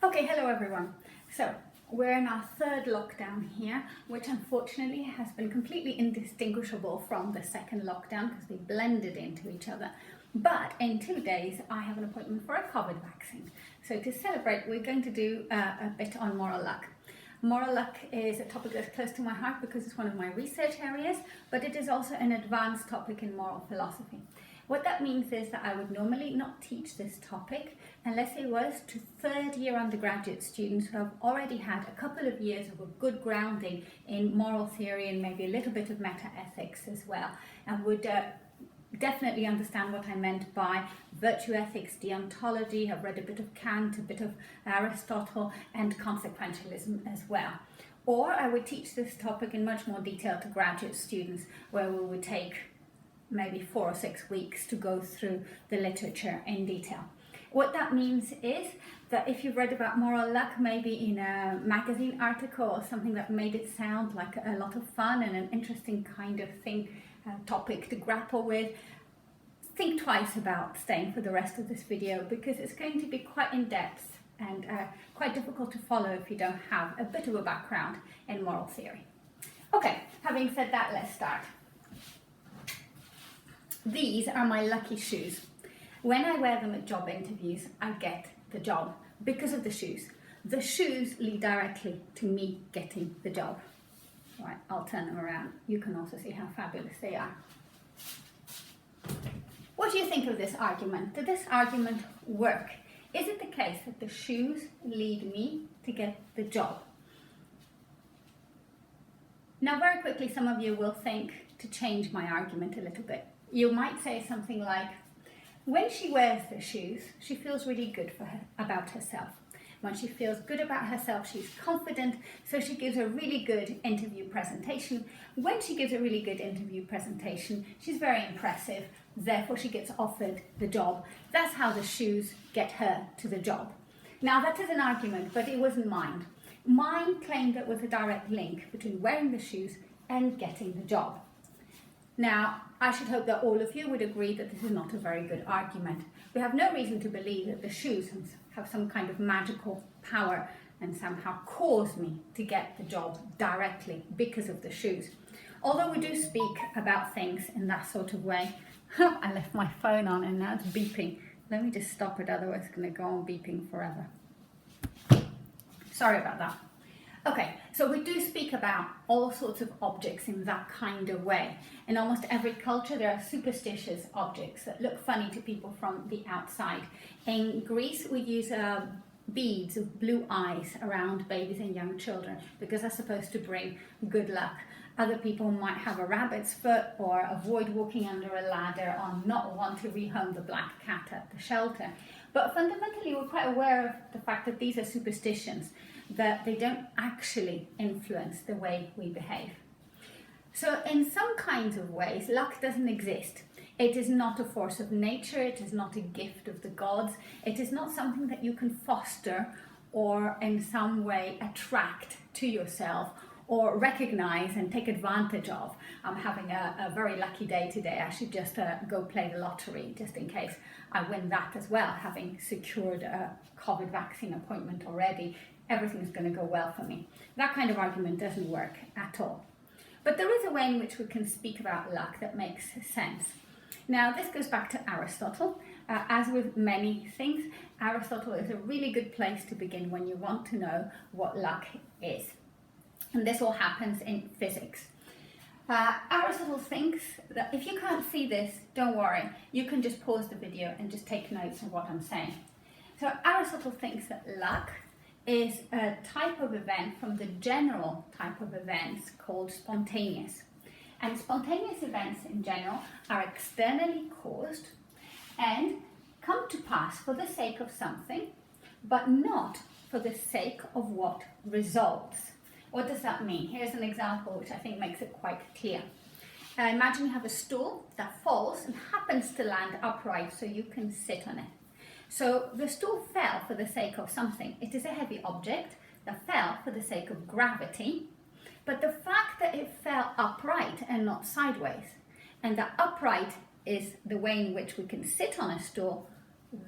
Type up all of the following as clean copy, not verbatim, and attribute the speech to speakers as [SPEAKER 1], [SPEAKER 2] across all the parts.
[SPEAKER 1] Okay, hello everyone. So we're in our third lockdown here, which unfortunately has been completely indistinguishable from the second lockdown because they blended into each other. But in 2 days, I have an appointment for a COVID vaccine. So to celebrate, we're going to do a bit on moral luck. Moral luck is a topic that's close to my heart because it's one of my research areas, but it is also an advanced topic in moral philosophy. What that means is that I would normally not teach this topic unless it was to third-year undergraduate students who have already had a couple of years of a good grounding in moral theory and maybe a little bit of meta-ethics as well, and would definitely understand what I meant by virtue ethics, deontology, have read a bit of Kant, a bit of Aristotle, and consequentialism as well. Or I would teach this topic in much more detail to graduate students, where we would take maybe 4 or 6 weeks to go through the literature in detail. What that means is that if you've read about moral luck, maybe in a magazine article or something that made it sound like a lot of fun and an interesting kind of topic to grapple with, think twice about staying for the rest of this video, because it's going to be quite in-depth and quite difficult to follow if you don't have a bit of a background in moral theory. Okay, having said that, let's start. These are my lucky shoes. When I wear them at job interviews, I get the job because of the shoes. The shoes lead directly to me getting the job. Right, I'll turn them around. You can also see how fabulous they are. What do you think of this argument? Did this argument work? Is it the case that the shoes lead me to get the job? Now, very quickly, some of you will think to change my argument a little bit. You might say something like, when she wears the shoes, she feels really good about herself. When she feels good about herself, she's confident, so she gives a really good interview presentation. When she gives a really good interview presentation, she's very impressive, therefore she gets offered the job. That's how the shoes get her to the job. Now, that is an argument, but it wasn't mine. Mine claimed there was a direct link between wearing the shoes and getting the job. Now, I should hope that all of you would agree that this is not a very good argument. We have no reason to believe that the shoes have some kind of magical power and somehow cause me to get the job directly because of the shoes. Although we do speak about things in that sort of way. I left my phone on and now it's beeping. Let me just stop it, otherwise it's going to go on beeping forever. Sorry about that. Okay, so we do speak about all sorts of objects in that kind of way. In almost every culture, there are superstitious objects that look funny to people from the outside. In Greece, we use beads of blue eyes around babies and young children because they're supposed to bring good luck. Other people might have a rabbit's foot or avoid walking under a ladder or not want to rehome the black cat at the shelter. But fundamentally, we're quite aware of the fact that these are superstitions, that they don't actually influence the way we behave. So in some kinds of ways, luck doesn't exist. It is not a force of nature, it is not a gift of the gods, it is not something that you can foster or in some way attract to yourself or recognize and take advantage of. I'm having a very lucky day today. I should just go play the lottery just in case I win that as well, having secured a COVID vaccine appointment already. Everything's going to go well for me. That kind of argument doesn't work at all. But there is a way in which we can speak about luck that makes sense. Now, this goes back to Aristotle. As with many things, Aristotle is a really good place to begin when you want to know what luck is. And this all happens in physics. Aristotle thinks that if you can't see this, don't worry. You can just pause the video and just take notes of what I'm saying. So Aristotle thinks that luck is a type of event from the general type of events called spontaneous. And spontaneous events in general are externally caused and come to pass for the sake of something, but not for the sake of what results. What does that mean? Here's an example which I think makes it quite clear. Imagine you have a stool that falls and happens to land upright so you can sit on it. So the stool fell for the sake of something. It is a heavy object that fell for the sake of gravity, but the fact that it fell upright and not sideways, and that upright is the way in which we can sit on a stool,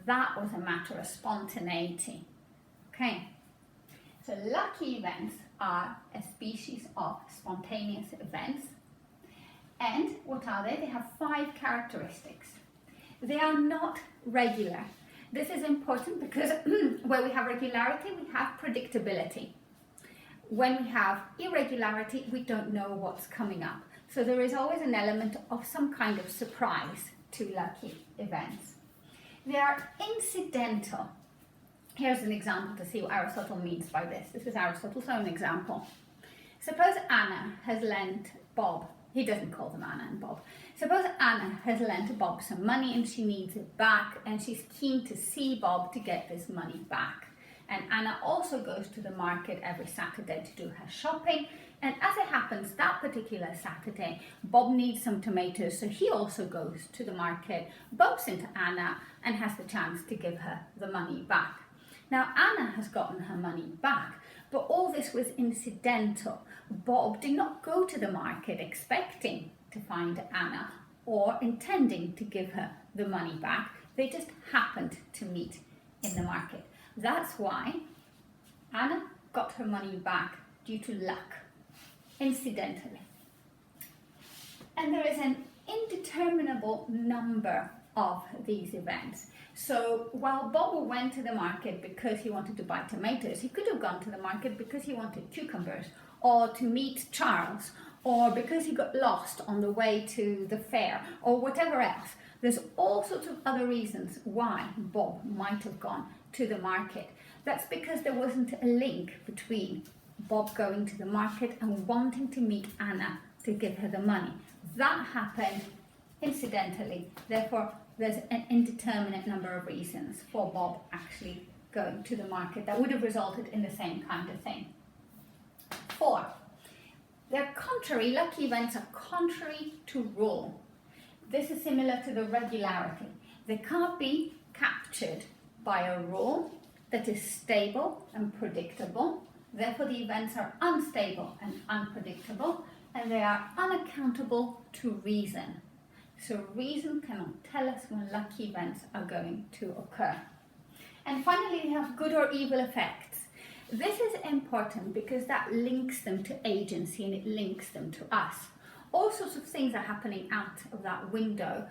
[SPEAKER 1] that was a matter of spontaneity. Okay, so lucky events are a species of spontaneous events. And what are they? They have 5 characteristics. They are not regular. This is important because where we have regularity, we have predictability. When we have irregularity, we don't know what's coming up. So there is always an element of some kind of surprise to lucky events. They are incidental. Here's an example to see what Aristotle means by this. This is Aristotle's own example. Suppose Anna has lent Bob, he doesn't call them Anna and Bob. Suppose Anna has lent Bob some money and she needs it back, and she's keen to see Bob to get this money back. And Anna also goes to the market every Saturday to do her shopping. And as it happens, that particular Saturday, Bob needs some tomatoes, so he also goes to the market, bumps into Anna, and has the chance to give her the money back. Now, Anna has gotten her money back, but all this was incidental. Bob did not go to the market expecting to find Anna or intending to give her the money back. They just happened to meet in the market. That's why Anna got her money back due to luck, incidentally. And there is an indeterminable number of these events. So while Bob went to the market because he wanted to buy tomatoes, he could have gone to the market because he wanted cucumbers, or to meet Charles, or because he got lost on the way to the fair, or whatever else. There's all sorts of other reasons why Bob might have gone to the market. That's because there wasn't a link between Bob going to the market and wanting to meet Anna to give her the money. That happened incidentally. Therefore, there's an indeterminate number of reasons for Bob actually going to the market that would have resulted in the same kind of thing. 4. They're contrary. Lucky events are contrary to rule. This is similar to the regularity. They can't be captured by a rule that is stable and predictable. Therefore, the events are unstable and unpredictable, and they are unaccountable to reason. So reason cannot tell us when lucky events are going to occur. And finally, they have good or evil effects. This is important because that links them to agency and it links them to us. All sorts of things are happening out of that window,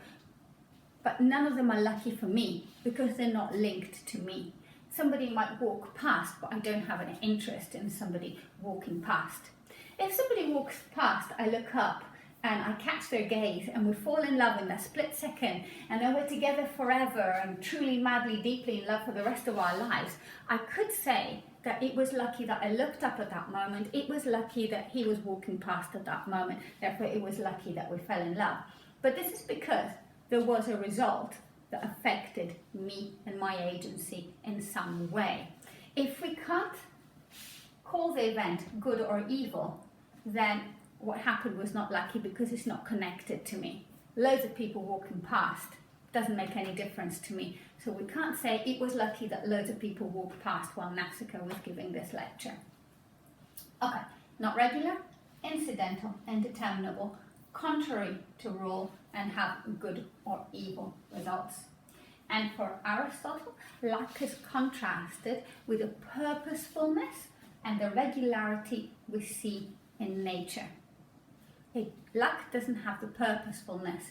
[SPEAKER 1] but none of them are lucky for me because they're not linked to me. Somebody might walk past, but I don't have an interest in somebody walking past. If somebody walks past, I look up and I catch their gaze and we fall in love in a split second, and then we're together forever and truly, madly, deeply in love for the rest of our lives, I could say that it was lucky that I looked up at that moment. It was lucky that he was walking past at that moment. Therefore, it was lucky that we fell in love. But this is because there was a result that affected me and my agency in some way. If we can't call the event good or evil, then what happened was not lucky because it's not connected to me. Loads of people walking past doesn't make any difference to me. So we can't say it was lucky that loads of people walked past while Nausicaa was giving this lecture. Okay, not regular, incidental, indeterminable, contrary to rule, and have good or evil results. And for Aristotle, luck is contrasted with the purposefulness and the regularity we see in nature. Luck doesn't have the purposefulness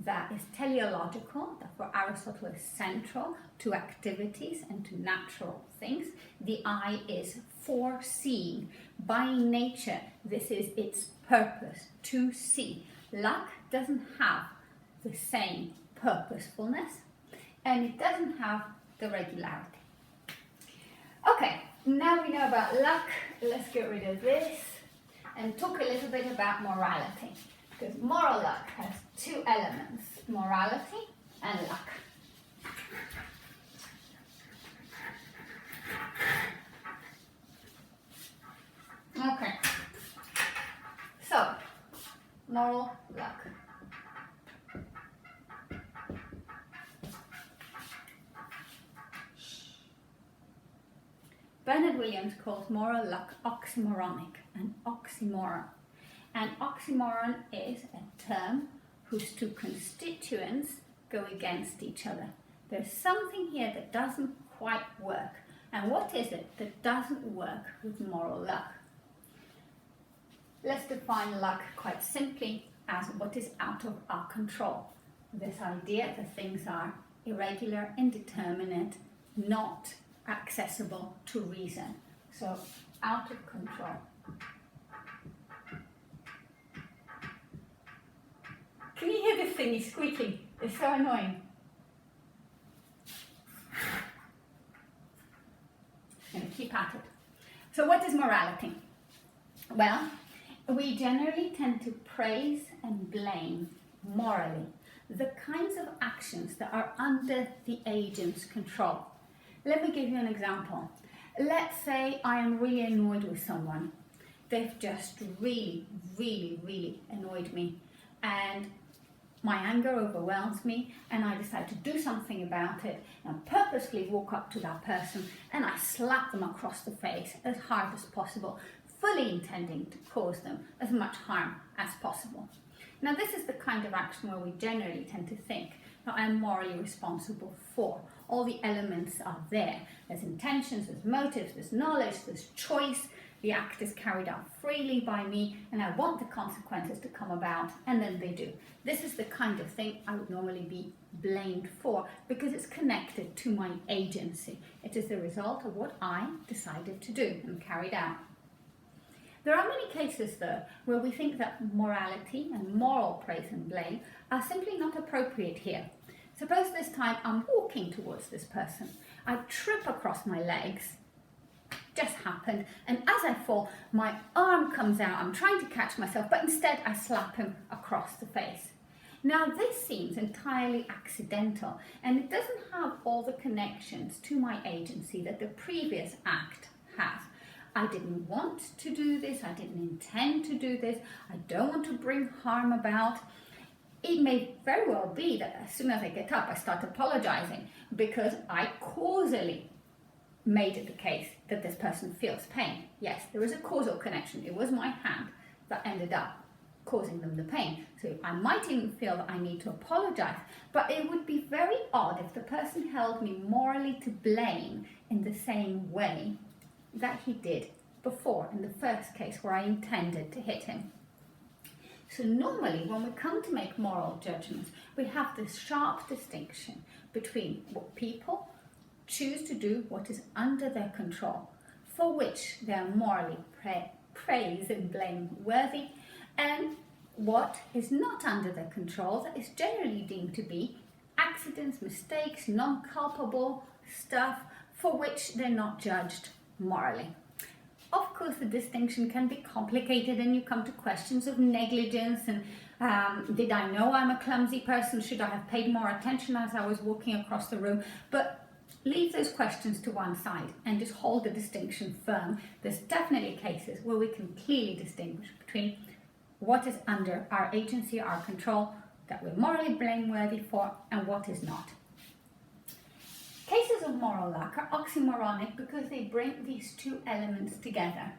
[SPEAKER 1] that is teleological, that for Aristotle is central to activities and to natural things. The eye is foreseeing. By nature, this is its purpose, to see. Luck doesn't have the same purposefulness, and it doesn't have the regularity. Okay, now we know about luck, let's get rid of this and talk a little bit about morality. Because moral luck has 2 elements, morality and luck. Okay, so moral luck. Bernard Williams calls moral luck oxymoronic, an oxymoron. An oxymoron is a term whose 2 constituents go against each other. There's something here that doesn't quite work. And what is it that doesn't work with moral luck? Let's define luck quite simply as what is out of our control. This idea that things are irregular, indeterminate, not accessible to reason. So, out of control. Can you hear this thingy squeaking? It's so annoying. I'm going to keep at it. So what is morality? Well, we generally tend to praise and blame morally the kinds of actions that are under the agent's control. Let me give you an example. Let's say I am really annoyed with someone. They've just really annoyed me, and my anger overwhelms me, and I decide to do something about it, and purposely walk up to that person and I slap them across the face as hard as possible, fully intending to cause them as much harm as possible. Now, this is the kind of action where we generally tend to think that I am morally responsible for. All the elements are there. There's intentions, there's motives, there's knowledge, there's choice. The act is carried out freely by me, and I want the consequences to come about, and then they do. This is the kind of thing I would normally be blamed for because it's connected to my agency. It is the result of what I decided to do and carried out. There are many cases, though, where we think that morality and moral praise and blame are simply not appropriate here. Suppose this time I'm walking towards this person. I trip across my legs, just happened, and as I fall, my arm comes out. I'm trying to catch myself, but instead I slap him across the face. Now, this seems entirely accidental, and it doesn't have all the connections to my agency that the previous act has. I didn't want to do this, I didn't intend to do this, I don't want to bring harm about. It may very well be that as soon as I get up, I start apologizing because I causally made it the case that this person feels pain. Yes, there is a causal connection. It was my hand that ended up causing them the pain. So I might even feel that I need to apologize, but it would be very odd if the person held me morally to blame in the same way that he did before in the first case where I intended to hit him. So normally when we come to make moral judgments, we have this sharp distinction between what people choose to do, what is under their control, for which they are morally praise and blame worthy, and what is not under their control, that is generally deemed to be accidents, mistakes, non-culpable stuff for which they're not judged morally. Of course, the distinction can be complicated and you come to questions of negligence and did I know I'm a clumsy person? Should I have paid more attention as I was walking across the room? But leave those questions to one side and just hold the distinction firm. There's definitely cases where we can clearly distinguish between what is under our agency, our control, that we're morally blameworthy for, and what is not. Cases of moral luck are oxymoronic because they bring these two elements together.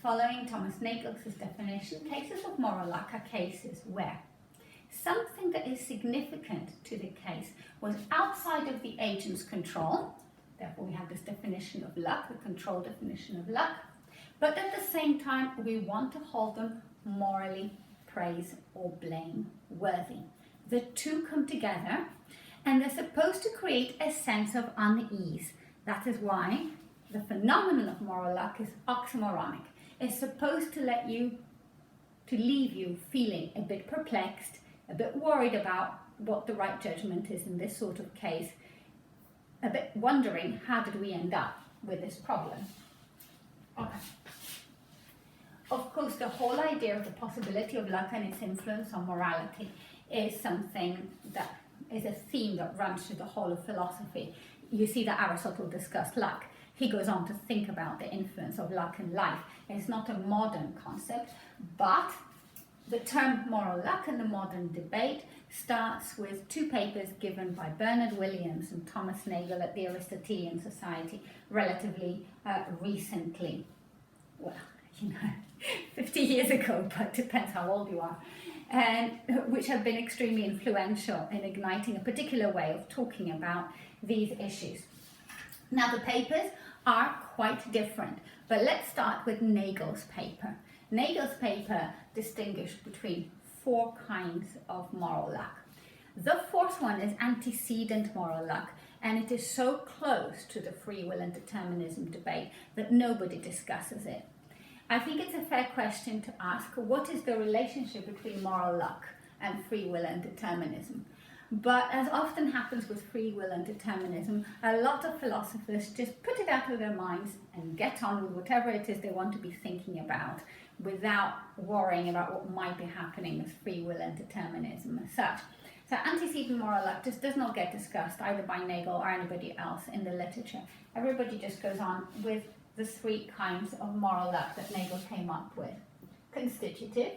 [SPEAKER 1] Following Thomas Nagel's definition, cases of moral luck are cases where something that is significant to the case was outside of the agent's control, therefore we have this definition of luck, the control definition of luck, but at the same time we want to hold them morally praise or blame worthy. The two come together and they're supposed to create a sense of unease. That is why the phenomenon of moral luck is oxymoronic. It's supposed to leave you feeling a bit perplexed, a bit worried about what the right judgment is in this sort of case, a bit wondering how did we end up with this problem. Okay. Of course, the whole idea of the possibility of luck and its influence on morality is something that is a theme that runs through the whole of philosophy. You see that Aristotle discussed luck. He goes on to think about the influence of luck in life. It's not a modern concept, but the term moral luck in the modern debate starts with two papers given by Bernard Williams and Thomas Nagel at the Aristotelian Society relatively recently. Well, 50 years ago, but depends how old you are. And which have been extremely influential in igniting a particular way of talking about these issues. Now, the papers are quite different. But let's start with Nagel's paper. Nagel's paper distinguished between 4 kinds of moral luck. The 4th one is antecedent moral luck, and it is so close to the free will and determinism debate that nobody discusses it. I think it's a fair question to ask, what is the relationship between moral luck and free will and determinism? But as often happens with free will and determinism, a lot of philosophers just put it out of their minds and get on with whatever it is they want to be thinking about without worrying about what might be happening with free will and determinism as such. So antecedent moral luck just does not get discussed either by Nagel or anybody else in the literature. Everybody just goes on with the 3 kinds of moral luck that Nagel came up with. Constitutive,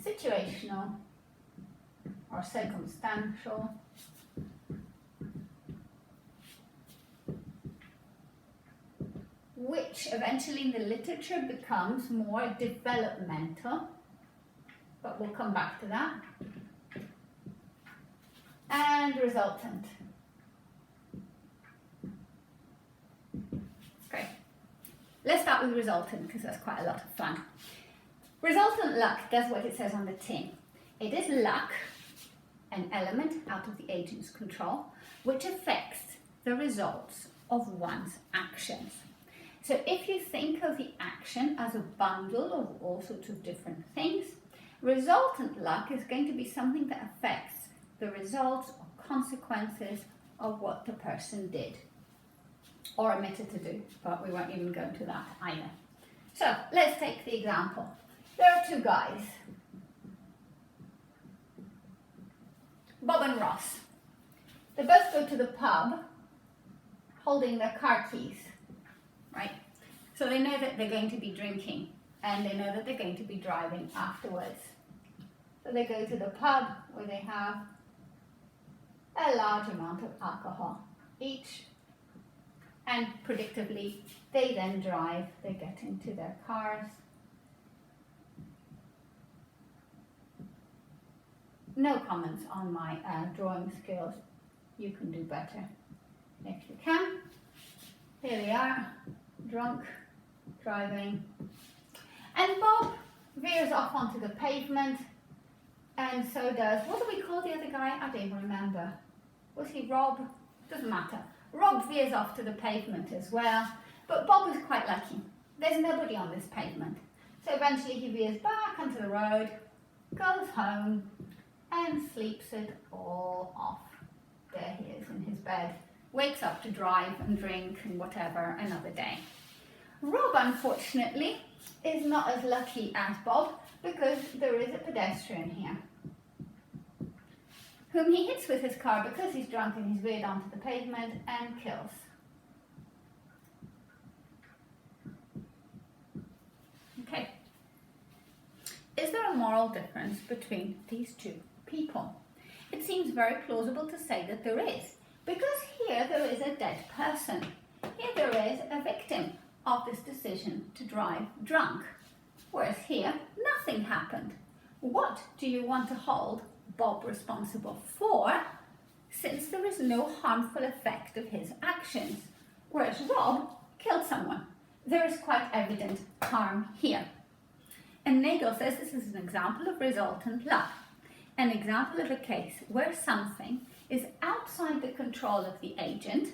[SPEAKER 1] situational or circumstantial, which eventually in the literature becomes more developmental, but we'll come back to that, and resultant. Okay, let's start with resultant because that's quite a lot of fun. Resultant luck does what it says on the tin. It is luck, an element out of the agent's control, which affects the results of one's actions. So if you think of the action as a bundle of all sorts of different things, resultant luck is going to be something that affects the results or consequences of what the person did or omitted to do, but we won't even go into that either. So let's take the example. There are 2 guys, Bob and Ross. They both go to the pub holding their car keys, right? So they know that they're going to be drinking and they know that they're going to be driving afterwards. So they go to the pub where they have a large amount of alcohol each, and predictably they then drive, they get into their cars. No comments on my drawing skills. You can do better if you can. Here they are, drunk, driving. And Bob veers off onto the pavement, and so does, what do we call the other guy? I don't even remember. Was he Rob? Doesn't matter. Rob veers off to the pavement as well, but Bob is quite lucky. There's nobody on this pavement. So eventually he veers back onto the road, goes home, and sleeps it all off. There he is in his bed, wakes up to drive and drink and whatever another day. Rob, unfortunately, is not as lucky as Bob because there is a pedestrian here whom he hits with his car because he's drunk and he's veered onto the pavement and kills. Okay. Is there a moral difference between these 2 people? It seems very plausible to say that there is, because here there is a dead person. Here there is a victim of this decision to drive drunk, whereas here nothing happened. What do you want to hold Bob responsible for, since there is no harmful effect of his actions, whereas Rob killed someone? There is quite evident harm here. And Nagel says this is an example of resultant luck, an example of a case where something is outside the control of the agent.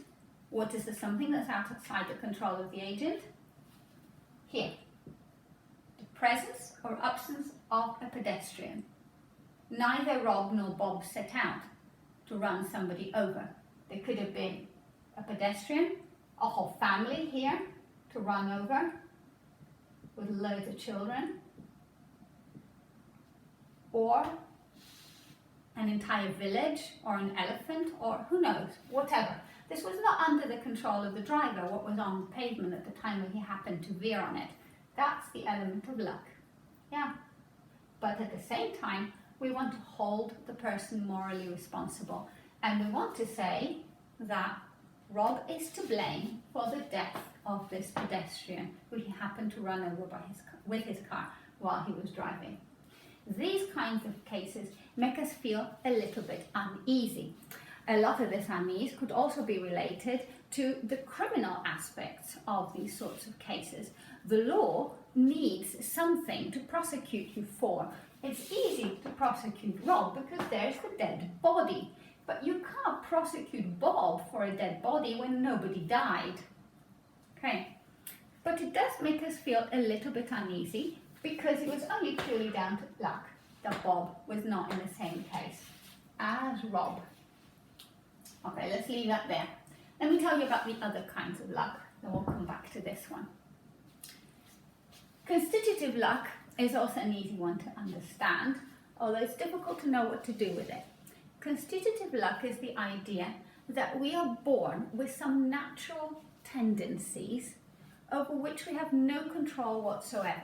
[SPEAKER 1] What is the something that's outside the control of the agent? Here, the presence or absence of a pedestrian. Neither Rob nor Bob set out to run somebody over. There could have been a pedestrian, a whole family here to run over with loads of children, or an entire village, or an elephant, or who knows, whatever. This was not under the control of the driver, what was on the pavement at the time when he happened to veer on it. That's the element of luck. Yeah. But at the same time, we want to hold the person morally responsible. And we want to say that Rob is to blame for the death of this pedestrian who he happened to run over with his car while he was driving. These kinds of cases make us feel a little bit uneasy. A lot of this unease could also be related to the criminal aspects of these sorts of cases. The law needs something to prosecute you for. It's easy to prosecute Rob because there's the dead body, but you can't prosecute Bob for a dead body when nobody died. Okay, but it does make us feel a little bit uneasy because it was only purely down to luck that Bob was not in the same case as Rob. Okay, let's leave that there. Let me tell you about the other kinds of luck, then we'll come back to this one. Constitutive luck is also an easy one to understand, although it's difficult to know what to do with it. Constitutive luck is the idea that we are born with some natural tendencies over which we have no control whatsoever.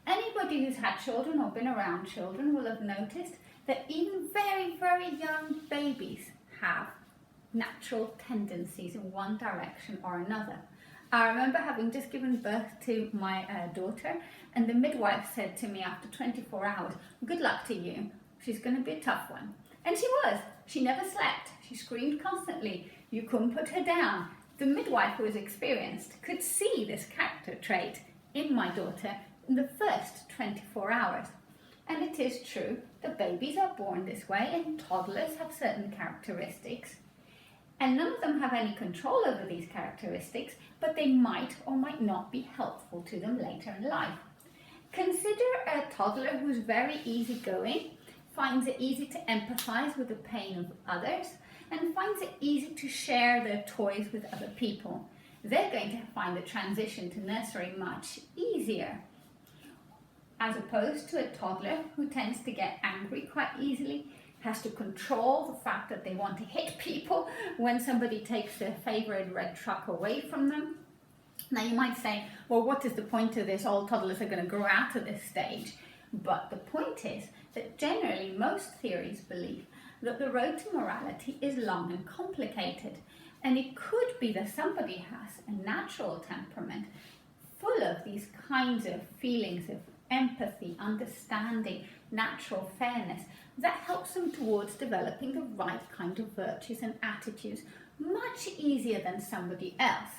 [SPEAKER 1] Anybody who's had children or been around children will have noticed that even very, very young babies have natural tendencies in one direction or another. I remember having just given birth to my daughter, and the midwife said to me after 24 hours, "Good luck to you, she's going to be a tough one." And she was. She never slept. She screamed constantly. You couldn't put her down. The midwife, who was experienced, could see this character trait in my daughter in the first 24 hours. And it is true that babies are born this way and toddlers have certain characteristics. And none of them have any control over these characteristics, but they might or might not be helpful to them later in life. Consider a toddler who's very easygoing, finds it easy to empathize with the pain of others, and finds it easy to share their toys with other people. They're going to find the transition to nursery much easier, as opposed to a toddler who tends to get angry quite easily, has to control the fact that they want to hit people when somebody takes their favorite red truck away from them. Now you might say, well, what is the point of this? All toddlers are going to grow out of this stage. But the point is that generally most theories believe that the road to morality is long and complicated. And it could be that somebody has a natural temperament full of these kinds of feelings of empathy, understanding, natural fairness, that helps them towards developing the right kind of virtues and attitudes much easier than somebody else.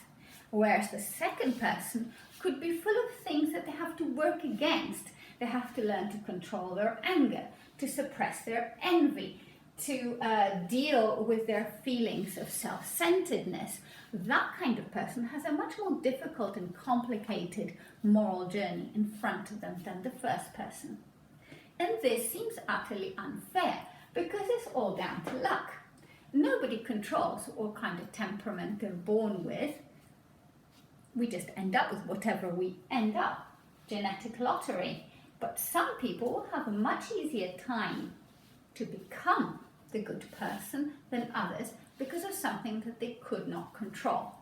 [SPEAKER 1] Whereas the second person could be full of things that they have to work against. They have to learn to control their anger, to suppress their envy, to deal with their feelings of self-centeredness. That kind of person has a much more difficult and complicated moral journey in front of them than the first person. And this seems utterly unfair because it's all down to luck. Nobody controls what kind of temperament they're born with. We just end up with whatever we end up. Genetic lottery. But some people will have a much easier time to become the good person than others because of something that they could not control.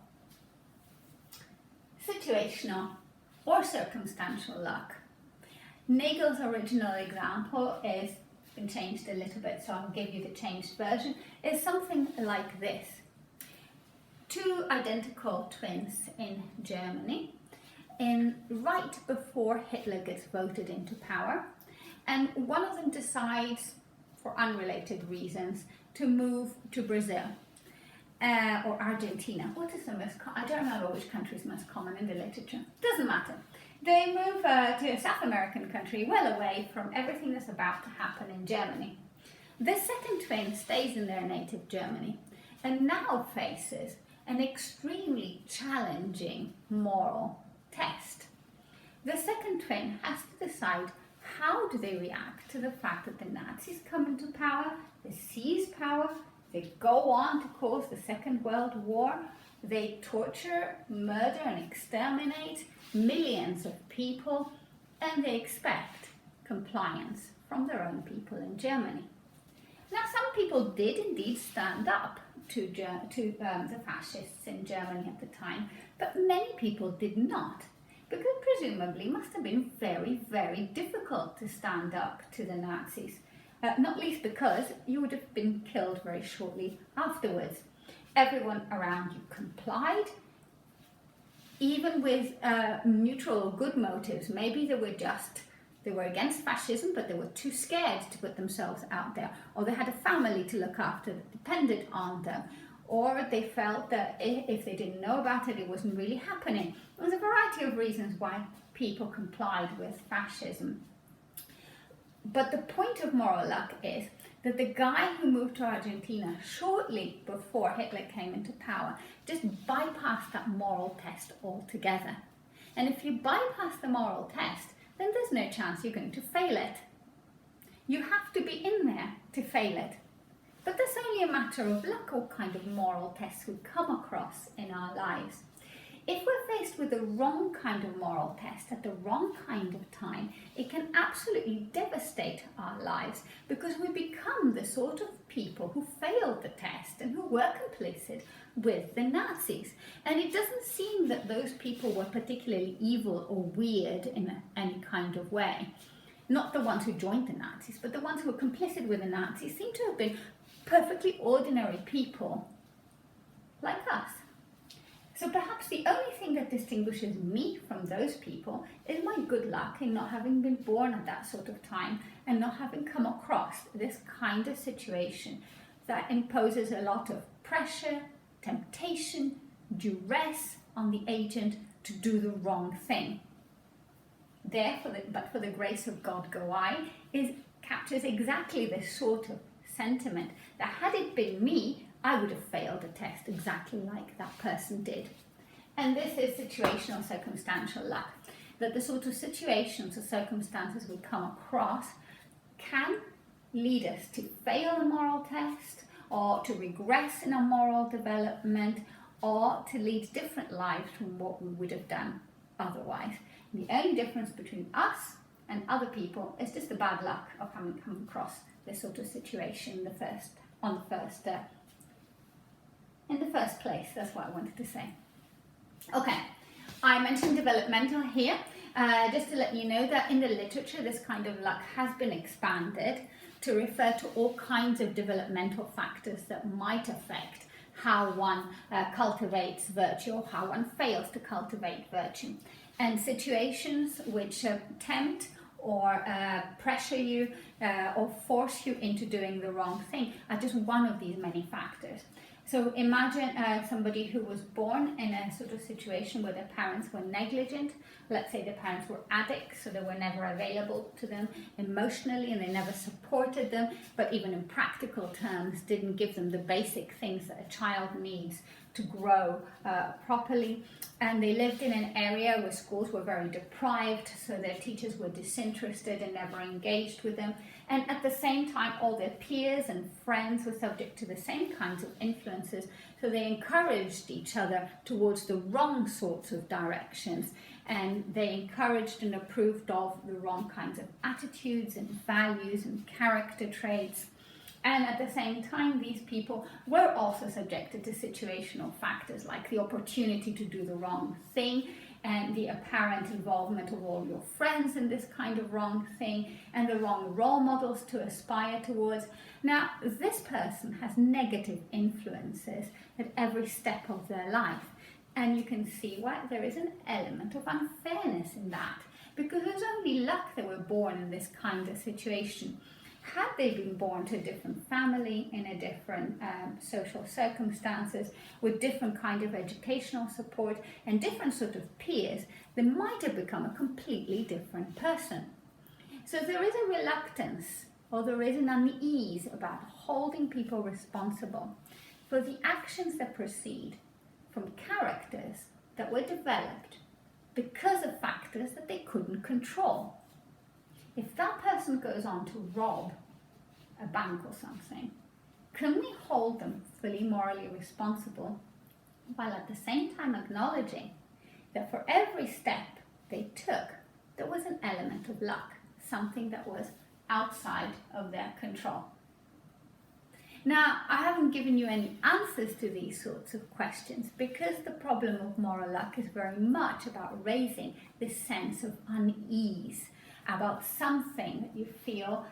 [SPEAKER 1] Situational or circumstantial luck. Nagel's original example is been changed a little bit, so I'll give you the changed version. Is something like this. Two identical twins in Germany, right before Hitler gets voted into power, and one of them decides, for unrelated reasons, to move to Brazil or Argentina. What is the most? I don't remember which country is most common in the literature. Doesn't matter. They move to a South American country, well away from everything that's about to happen in Germany. The second twin stays in their native Germany and now faces an extremely challenging moral test. The second twin has to decide how do they react to the fact that the Nazis come into power, they seize power, they go on to cause the Second World War, they torture, murder and exterminate millions of people, and they expect compliance from their own people in Germany. Now, some people did indeed stand up to the fascists in Germany at the time, but many people did not, because presumably it must have been very, very difficult to stand up to the Nazis, not least because you would have been killed very shortly afterwards. Everyone around you complied, even with neutral or good motives. Maybe they were just They were against fascism, but they were too scared to put themselves out there, or they had a family to look after that depended on them, or they felt that if they didn't know about it, it wasn't really happening. There was a variety of reasons why people complied with fascism. But the point of moral luck is that the guy who moved to Argentina shortly before Hitler came into power just bypassed that moral test altogether. And if you bypass the moral test, then there's no chance you're going to fail it. You have to be in there to fail it. But that's only a matter of luck what kind of moral tests we come across in our lives. If we're faced with the wrong kind of moral test at the wrong kind of time, it can absolutely devastate our lives, because we become the sort of people who failed the test and who were complicit with the Nazis. And it doesn't seem that those people were particularly evil or weird in any kind of way. Not the ones who joined the Nazis, but the ones who were complicit with the Nazis seem to have been perfectly ordinary people like us. So perhaps the only thing that distinguishes me from those people is my good luck in not having been born at that sort of time and not having come across this kind of situation that imposes a lot of pressure, temptation, duress on the agent to do the wrong thing. But for the grace of God go I captures exactly this sort of sentiment that had it been me, I would have failed the test exactly like that person did. And this is situational circumstantial luck, that the sort of situations or circumstances we come across can lead us to fail a moral test, or to regress in our moral development, or to lead different lives from what we would have done otherwise. And the only difference between us and other people is just the bad luck of having come across this sort of situation in the first place. That's what I wanted to say. Okay, I mentioned developmental here, just to let you know that in the literature this kind of luck has been expanded to refer to all kinds of developmental factors that might affect how one cultivates virtue, or how one fails to cultivate virtue. And situations which tempt or pressure you or force you into doing the wrong thing are just one of these many factors. So imagine somebody who was born in a sort of situation where their parents were negligent. Let's say their parents were addicts, so they were never available to them emotionally and they never supported them, but even in practical terms didn't give them the basic things that a child needs to grow properly. And they lived in an area where schools were very deprived, so their teachers were disinterested and never engaged with them. And at the same time, all their peers and friends were subject to the same kinds of influences, so they encouraged each other towards the wrong sorts of directions, and they encouraged and approved of the wrong kinds of attitudes and values and character traits. And at the same time, these people were also subjected to situational factors like the opportunity to do the wrong thing, and the apparent involvement of all your friends in this kind of wrong thing, and the wrong role models to aspire towards. Now, this person has negative influences at every step of their life, and you can see why there is an element of unfairness in that, because it's only luck they were born in this kind of situation. Had they been born to a different family, in a different social circumstances, with different kind of educational support and different sort of peers, they might have become a completely different person. So there is a reluctance, or there is an unease about holding people responsible for the actions that proceed from characters that were developed because of factors that they couldn't control. If that person goes on to rob a bank or something, can we hold them fully morally responsible, while at the same time acknowledging that for every step they took, there was an element of luck, something that was outside of their control? Now, I haven't given you any answers to these sorts of questions, because the problem of moral luck is very much about raising this sense of unease about something that you feel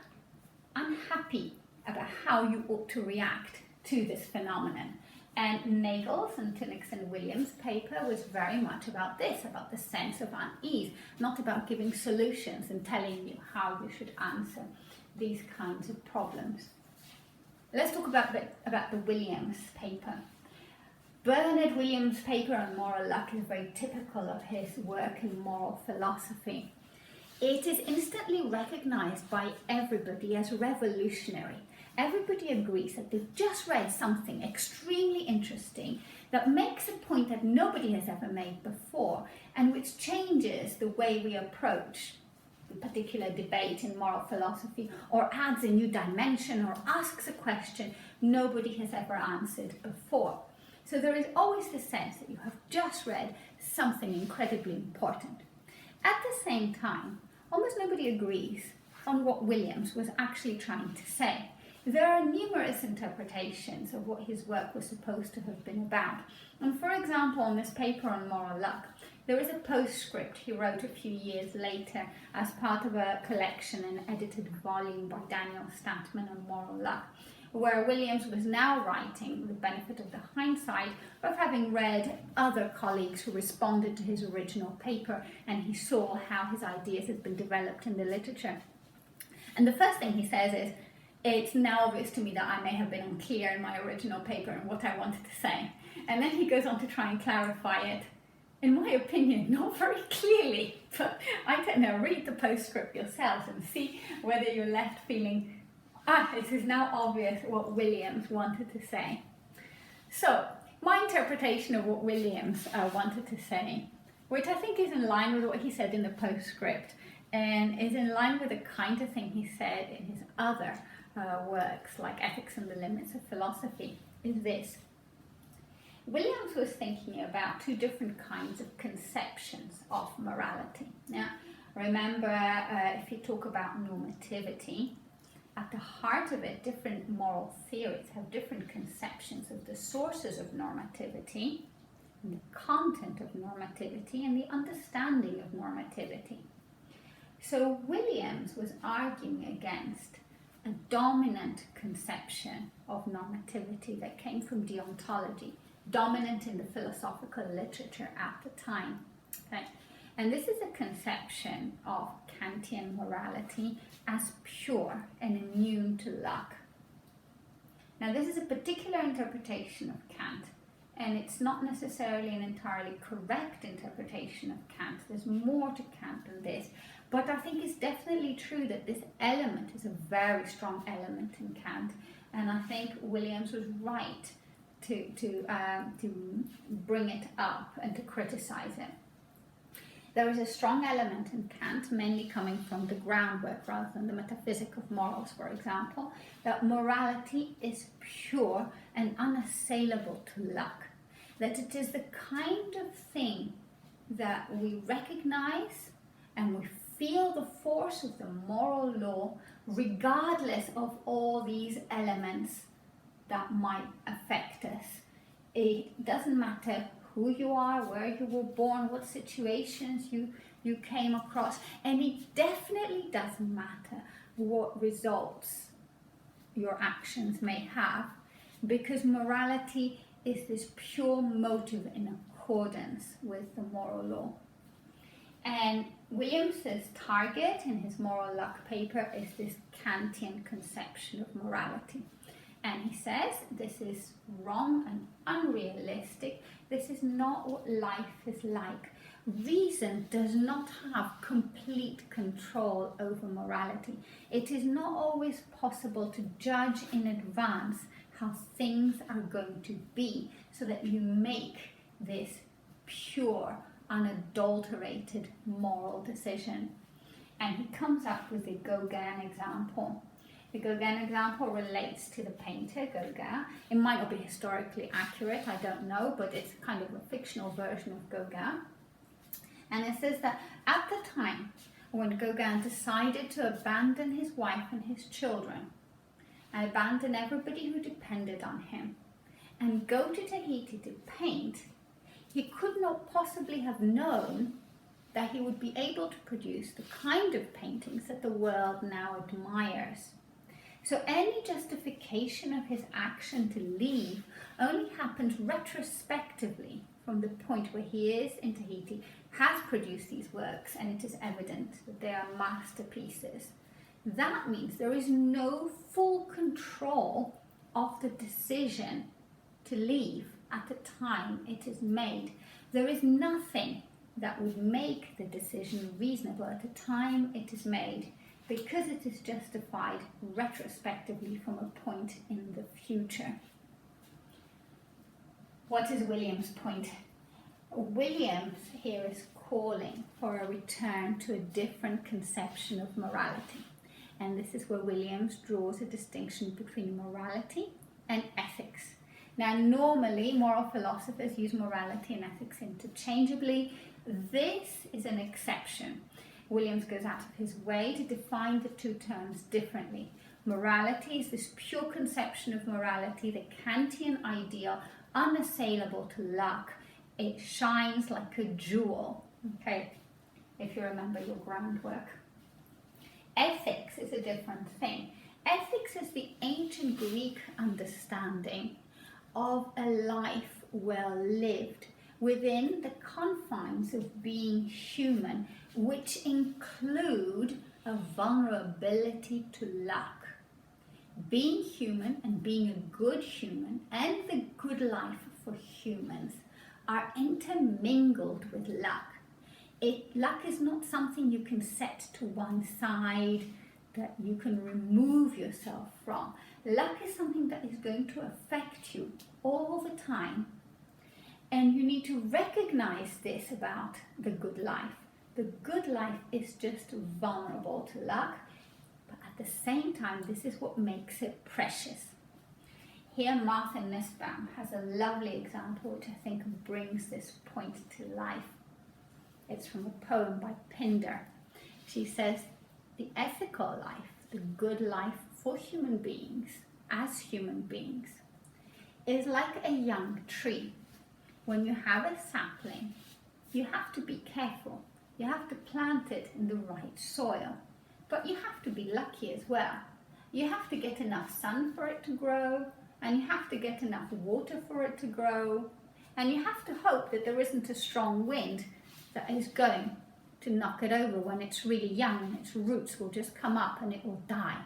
[SPEAKER 1] unhappy about how you ought to react to this phenomenon. And Nagel's and Tunick's and Williams' paper was very much about this, about the sense of unease, not about giving solutions and telling you how you should answer these kinds of problems. Let's talk about the Williams paper. Bernard Williams' paper on moral luck is very typical of his work in moral philosophy. It is instantly recognized by everybody as revolutionary. Everybody agrees that they've just read something extremely interesting that makes a point that nobody has ever made before and which changes the way we approach a particular debate in moral philosophy, or adds a new dimension, or asks a question nobody has ever answered before. So there is always the sense that you have just read something incredibly important. At the same time, almost nobody agrees on what Williams was actually trying to say. There are numerous interpretations of what his work was supposed to have been about. And for example, on this paper on moral luck, there is a postscript he wrote a few years later as part of a collection and edited volume by Daniel Statman on moral luck, where Williams was now writing with the benefit of the hindsight of having read other colleagues who responded to his original paper, and he saw how his ideas had been developed in the literature. And the first thing he says is, "It's now obvious to me that I may have been unclear in my original paper and what I wanted to say." And then he goes on to try and clarify it. In my opinion, not very clearly, but I don't know, read the postscript yourselves and see whether you're left feeling, it is now obvious what Williams wanted to say. So, my interpretation of what Williams wanted to say, which I think is in line with what he said in the postscript, and is in line with the kind of thing he said in his other works, like Ethics and the Limits of Philosophy, is this. Williams was thinking about two different kinds of conceptions of morality. Now, remember, if you talk about normativity, at the heart of it, different moral theories have different conceptions of the sources of normativity, and the content of normativity, and the understanding of normativity. So Williams was arguing against a dominant conception of normativity that came from deontology, dominant in the philosophical literature at the time. Okay? And this is a conception of Kantian morality as pure and immune to luck. Now, this is a particular interpretation of Kant, and it's not necessarily an entirely correct interpretation of Kant. There's more to Kant than this. But I think it's definitely true that this element is a very strong element in Kant, and I think Williams was right to bring it up and to criticize it. There is a strong element in Kant, mainly coming from the groundwork rather than the metaphysic of morals, for example, that morality is pure and unassailable to luck, that it is the kind of thing that we recognize and we feel the force of the moral law regardless of all these elements that might affect us. It doesn't matter who you are, where you were born, what situations you came across, and it definitely doesn't matter what results your actions may have, because morality is this pure motive in accordance with the moral law. And Williams's target in his moral luck paper is this Kantian conception of morality. And he says this is wrong and unrealistic. This is not what life is like. Reason does not have complete control over morality. It is not always possible to judge in advance how things are going to be so that you make this pure, unadulterated moral decision. And he comes up with the Gauguin example. The Gauguin example relates to the painter Gauguin. It might not be historically accurate, I don't know, but it's kind of a fictional version of Gauguin. And it says that at the time when Gauguin decided to abandon his wife and his children, and abandon everybody who depended on him, and go to Tahiti to paint, he could not possibly have known that he would be able to produce the kind of paintings that the world now admires. So any justification of his action to leave only happened happens retrospectively from the point where he is in Tahiti, has produced these works, and it is evident that they are masterpieces. That means there is no full control of the decision to leave at the time it is made. There is nothing that would make the decision reasonable at the time it is made, because it is justified retrospectively from a point in the future. What is William's point? Williams here is calling for a return to a different conception of morality. And this is where Williams draws a distinction between morality and ethics. Now, normally, moral philosophers use morality and ethics interchangeably. This is an exception. Williams goes out of his way to define the two terms differently. Morality is this pure conception of morality, the Kantian ideal, unassailable to luck. It shines like a jewel, okay, if you remember your groundwork. Ethics is a different thing. Ethics is the ancient Greek understanding of a life well lived within the confines of being human, which include a vulnerability to luck. Being human and being a good human and the good life for humans are intermingled with luck. Luck is not something you can set to one side, that you can remove yourself from. Luck is something that is going to affect you all the time. And you need to recognize this about the good life. The good life is just vulnerable to luck, but at the same time, this is what makes it precious. Here, Martha Nussbaum has a lovely example which I think brings this point to life. It's from a poem by Pindar. She says, the ethical life, the good life for human beings, as human beings, is like a young tree. When you have a sapling, you have to be careful. You have to plant it in the right soil, but you have to be lucky as well. You have to get enough sun for it to grow, and you have to get enough water for it to grow, and you have to hope that there isn't a strong wind that is going to knock it over when it's really young and its roots will just come up and it will die.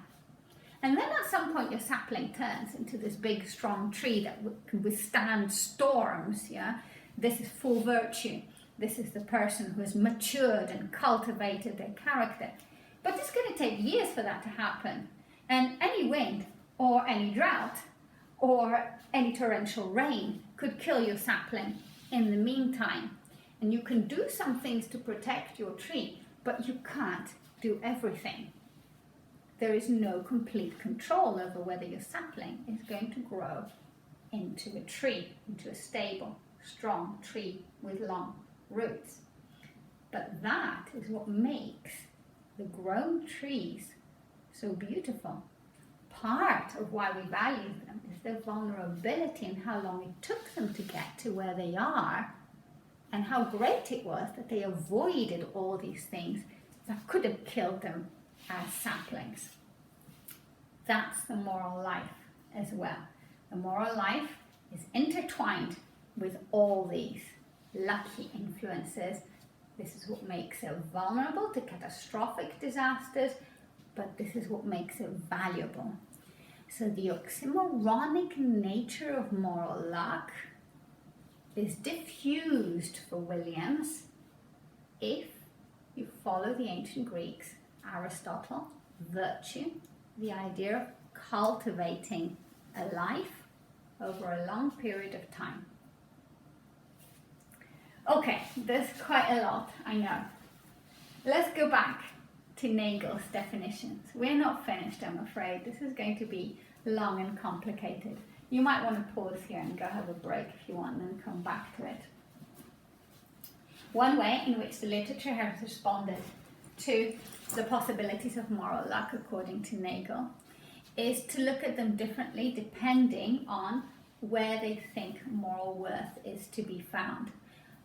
[SPEAKER 1] And then at some point your sapling turns into this big strong tree that can withstand storms. Yeah, this is full virtue. This is the person who has matured and cultivated their character. But it's going to take years for that to happen. And any wind or any drought or any torrential rain could kill your sapling in the meantime. And you can do some things to protect your tree, but you can't do everything. There is no complete control over whether your sapling is going to grow into a tree, into a stable, strong tree with long roots. But that is what makes the grown trees so beautiful. Part of why we value them is their vulnerability and how long it took them to get to where they are, and how great it was that they avoided all these things that could have killed them as saplings. That's the moral life as well. The moral life is intertwined with all these lucky influences. This is what makes it vulnerable to catastrophic disasters, but this is what makes it valuable. So the oxymoronic nature of moral luck is diffused for Williams if you follow the ancient Greeks, Aristotle, virtue, the idea of cultivating a life over a long period of time. Okay, there's quite a lot, I know. Let's go back to Nagel's definitions. We're not finished, I'm afraid. This is going to be long and complicated. You might want to pause here and go have a break if you want, and then come back to it. One way in which the literature has responded to the possibilities of moral luck, according to Nagel, is to look at them differently depending on where they think moral worth is to be found.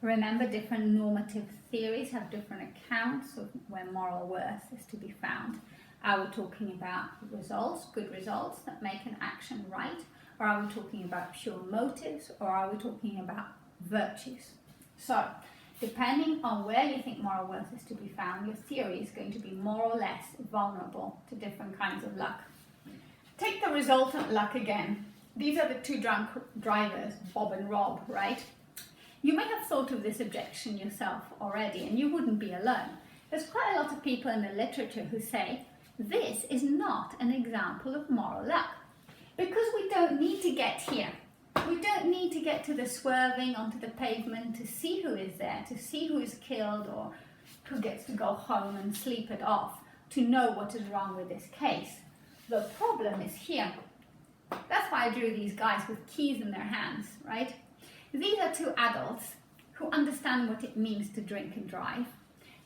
[SPEAKER 1] Remember, different normative theories have different accounts of where moral worth is to be found. Are we talking about results, good results that make an action right? or are we talking about pure motives, or are we talking about virtues? So, depending on where you think moral worth is to be found, your theory is going to be more or less vulnerable to different kinds of luck. Take the resultant luck again. These are the two drunk drivers, Bob and Rob, right? You may have thought of this objection yourself already, and you wouldn't be alone. There's quite a lot of people in the literature who say, this is not an example of moral luck. Because we don't need to get here. We don't need to get to the swerving onto the pavement to see who is there, to see who is killed or who gets to go home and sleep it off, to know what is wrong with this case. The problem is here. That's why I drew these guys with keys in their hands, right? These are two adults who understand what it means to drink and drive,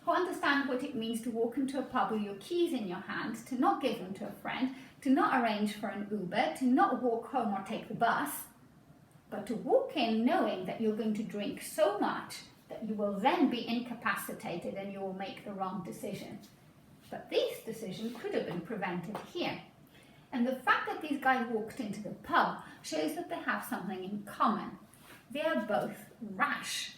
[SPEAKER 1] who understand what it means to walk into a pub with your keys in your hand, to not give them to a friend, to not arrange for an Uber, to not walk home or take the bus, but to walk in knowing that you're going to drink so much that you will then be incapacitated and you will make the wrong decision. But this decision could have been prevented here. And the fact that these guys walked into the pub shows that they have something in common. They are both rash.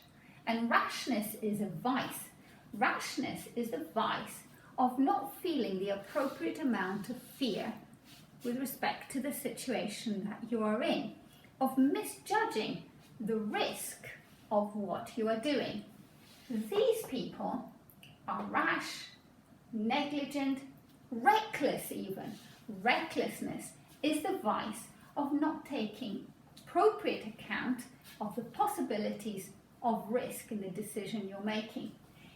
[SPEAKER 1] And rashness is a vice. Rashness is the vice of not feeling the appropriate amount of fear with respect to the situation that you are in, of misjudging the risk of what you are doing. These people are rash, negligent, reckless even. Recklessness is the vice of not taking appropriate account of the possibilities of risk in the decision you're making.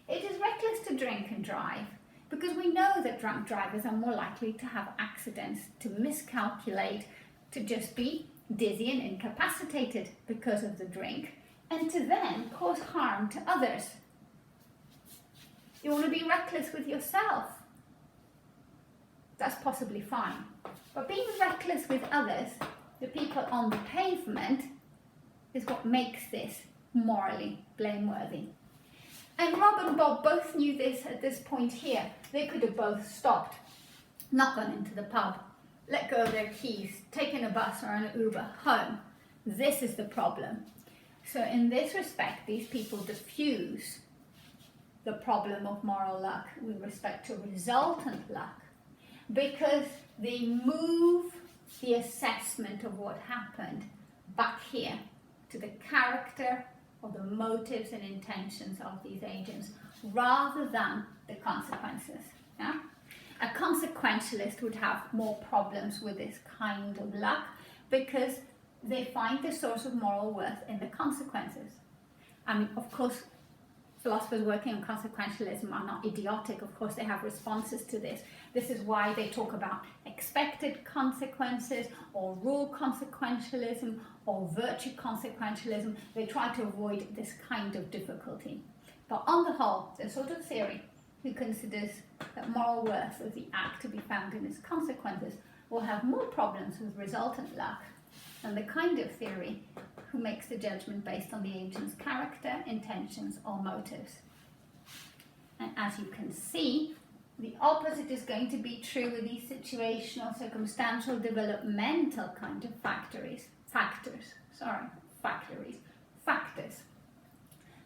[SPEAKER 1] It is reckless to drink and drive because we know that drunk drivers are more likely to have accidents, to miscalculate, to just be dizzy and incapacitated because of the drink, and to then cause harm to others. You want to be reckless with yourself. That's possibly fine. But being reckless with others, the people on the pavement, is what makes this morally blameworthy. And Rob and Bob both knew this at this point here. They could have both stopped, not gone into the pub, let go of their keys, taken a bus or an Uber home. This is the problem. So in this respect, these people diffuse the problem of moral luck with respect to resultant luck, because they move the assessment of what happened back here to the character or the motives and intentions of these agents rather than the consequences. Yeah? A consequentialist would have more problems with this kind of luck because they find the source of moral worth in the consequences. I mean, of course, philosophers working on consequentialism are not idiotic. Of course, they have responses to this. This is why they talk about expected consequences or rule consequentialism or virtue consequentialism. They try to avoid this kind of difficulty. But on the whole, the sort of theory who considers that moral worth of the act to be found in its consequences will have more problems with resultant luck than the kind of theory who makes the judgment based on the agent's character, intentions, or motives. And as you can see, the opposite is going to be true with these situational, circumstantial, developmental kind of factors.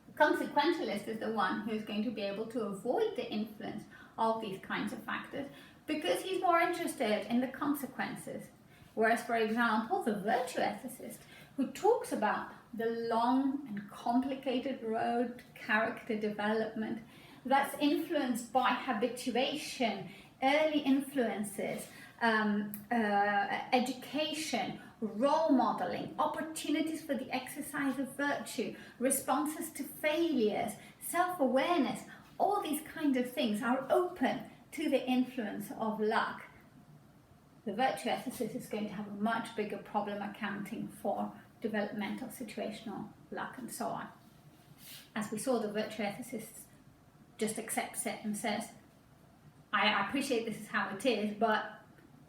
[SPEAKER 1] The consequentialist is the one who is going to be able to avoid the influence of these kinds of factors because he's more interested in the consequences. Whereas, for example, the virtue ethicist, who talks about the long and complicated road to character development that's influenced by habituation, early influences, education, role modeling, opportunities for the exercise of virtue, responses to failures, self-awareness, all these kinds of things are open to the influence of luck. The virtue ethicist is going to have a much bigger problem accounting for developmental, situational luck and so on. As we saw, the virtue ethicist just accepts it and says, I appreciate this is how it is, but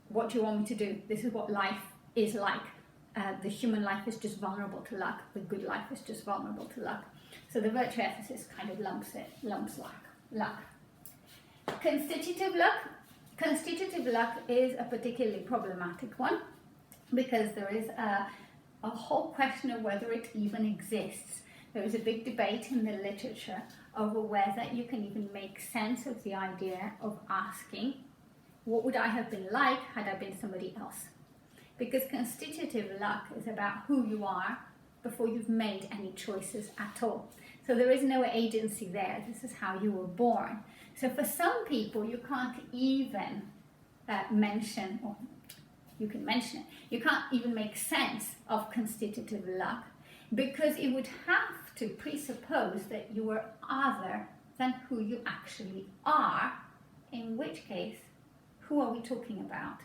[SPEAKER 1] what do you want me to do? This is what life is like. The human life is just vulnerable to luck. The good life is just vulnerable to luck. So the virtue ethicist kind of lumps luck. Constitutive luck. Constitutive luck is a particularly problematic one because there is a whole question of whether it even exists. There is a big debate in the literature over whether you can even make sense of the idea of asking, what would I have been like had I been somebody else? Because constitutive luck is about who you are before you've made any choices at all. So there is no agency there. This is how you were born. So for some people, you can't even mention, or you can mention it, you can't even make sense of constitutive luck, because it would have to presuppose that you were other than who you actually are, in which case, who are we talking about?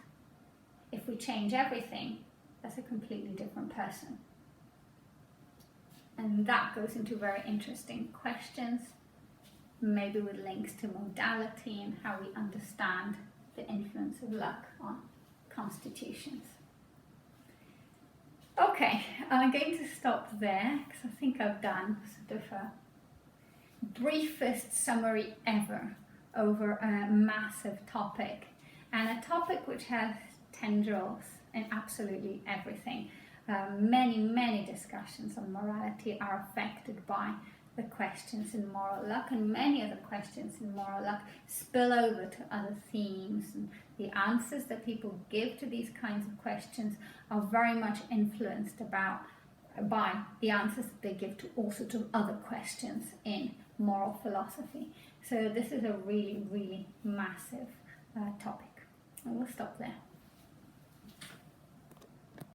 [SPEAKER 1] If we change everything, that's a completely different person. And that goes into very interesting questions, maybe with links to modality and how we understand the influence of luck on constitutions. Okay, I'm going to stop there because I think I've done sort of a briefest summary ever over a massive topic, and a topic which has tendrils in absolutely everything. Many discussions on morality are affected by the questions in moral luck, and many of the questions in moral luck spill over to other themes, and the answers that people give to these kinds of questions are very much influenced by the answers that they give to all sorts of other questions in moral philosophy. So this is a really massive topic, and we'll stop there.